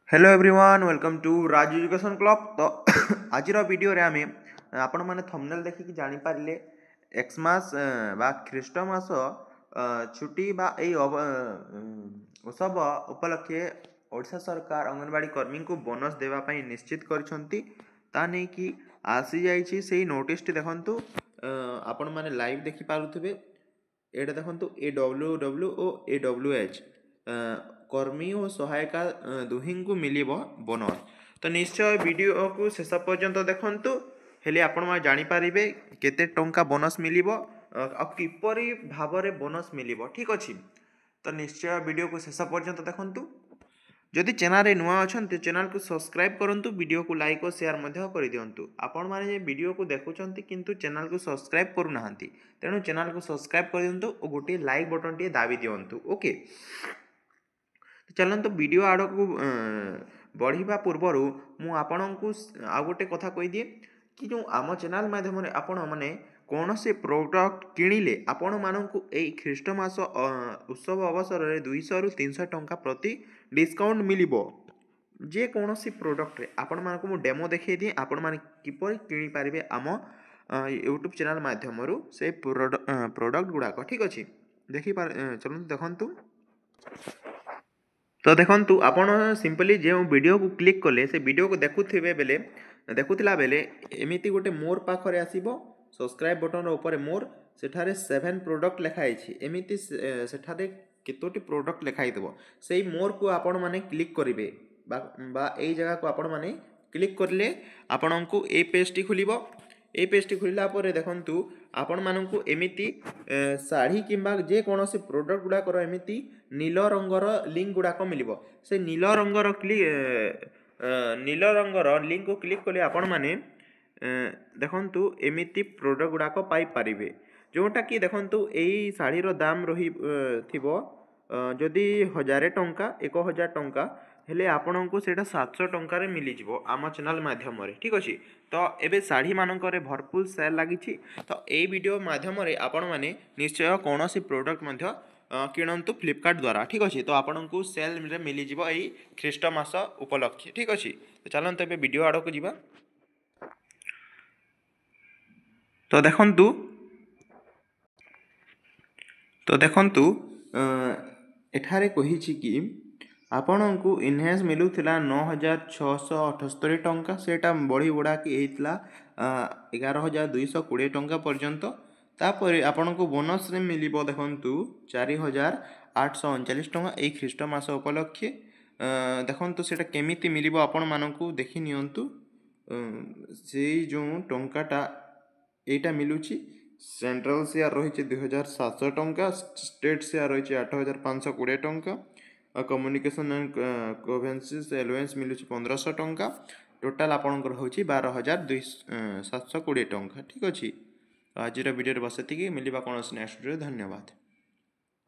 Hello everyone welcome to Raj education club. तो आज video रे आमे आपण माने थंबनेल देखि जानि पारले एक्समास बा ख्रीष्टमास छुट्टी बा एई उत्सव उपलक्षे ओडिशा सरकार अंगनवाड़ी कर्मी को बोनस देवा पई निश्चित करछंती। ता नै कि आसी जाईछि सेही नोटिस टी देखंतु आपण माने लाइव देखि पारुथबे। एटा देखंतु AWW ओ AWH कर्मी और सहायिका दुहिं को मिलिबो बोनस। तो निश्चय वीडियो को शेष पर्यंत देखंतु हेले आपण मा जानि पारिबे केते टंका बोनस मिलिबो आ किपरि भाबरे बोनस मिलिबो। ठीक अछि, तो निश्चय वीडियो को शेष पर्यंत देखंतु। जदि चैनल रे नुआ अछंती चैनल को सब्सक्राइब करंतु, वीडियो को लाइक और शेयर मध्य कर दियंतु। आपण माने जे वीडियो को देखुचंती किंतु चैनल को सब्सक्राइब करू नाहंती, तेनु चैनल को सब्सक्राइब कर दियंतु और गोटे लाइक बटन टी दाबी दियंतु। ओके, चलନ୍ତୁ वीडियो आड़ को बढ़िबा पूर्वरु मु आपनकु आ गोटे कथा कहि दिए कि जो आम चैनल माध्यम रे आपण माने कौनसी प्रोडक्ट किणिले आपण मानकु एई ख्रीष्टमास उत्सव अवसर रे 200 रु 300 टंका प्रति डिस्काउंट मिलिबो। जे कौनसी प्रोडक्ट रे आपण मानकु मु डेमो देखै दिए आपण माने किपरि किनि पारिबे आम यूट्यूब चैनल माध्यम रु से प्रोडक्ट गुडा को। ठीक अछि, देखि चलନ୍ତୁ देखंतु। तो देखंतु आपण सिंपली जो वीडियो को क्लिक कले से वीडियो को देखुथिला बेले एमिति गोटे मोर पाखरे आसीबो सब्सक्राइब बटन रो ऊपर मोर सेठारे 7 प्रोडक्ट लिखाई छी। एमिति सेठारे केतोटी प्रोडक्ट लिखाई देबो, सेही मोर को आपण माने क्लिक करिवे बा एई जगह को आपण माने क्लिक करले आपणको ए पेज टी खुलिबो। ए पेज टी खुलिला परे देखंतु आपण मानकु एमिति साड़ी किंबा जे कोनोसी प्रोडक्ट गुडा कर एमिति नील रंगर लिंक गुडा को मिलिबो। से नील रंगर लिंक को क्लिक कले आपण माने देखंतु एमिति प्रोडक्ट गुडा को पाई परिबे, जोटा कि देखंतु एई साड़ी रो दाम रही थिबो जदि 1000 टंका 1000 टंका हेले आपणको सेटा 700 टंका रे मिली जिवो आम चैनल माध्यम रे। ठीक अछि, तो एबे साड़ी मानकरे भरपूर सेल लागिछि। तो एई वीडियो माध्यम रे आपण माने निश्चय कोनोसी प्रोडक्ट मध्य किणंतु फ्लिपकार्ट द्वारा। ठीक अछि, तो आपणको सेल रे मिली जिवो एई ख्रीष्टमास उपलक्षे। ठीक अछि, तो चलंतु एबे वीडियो आडो को जिबा। तो देखंतु एठारे कहिछि कि आपणको इनहेंस मिलुथिला 9678 टंका, सेटा बढ़ी बुढ़ा कि हेतला 11220 टंका पर्यंत। तापर आपणको बोनस रे मिलिबो देखंतु 4839 टंका एई ख्रीष्टमास उपलक्षे। देखंतु सेटा केमिति मिलिबो आपण मानकु देखि नियंतु। सेई जो टंकाटा एटा मिलुछि सेंट्रल शेयर रही 2700 टंका, स्टेट शेयर रही 8520 टंका, कम्युनिकेशन एंड कन्वेंसेस एलोवेंस मिलुछि 1500 टंका। टोटाल आपनकर होछि 12720 टंका। ठीक अछि, आज वीडियो बस एतिकी, मिलिबा कोनोसी नेक्स्ट वीडियो। धन्यवाद।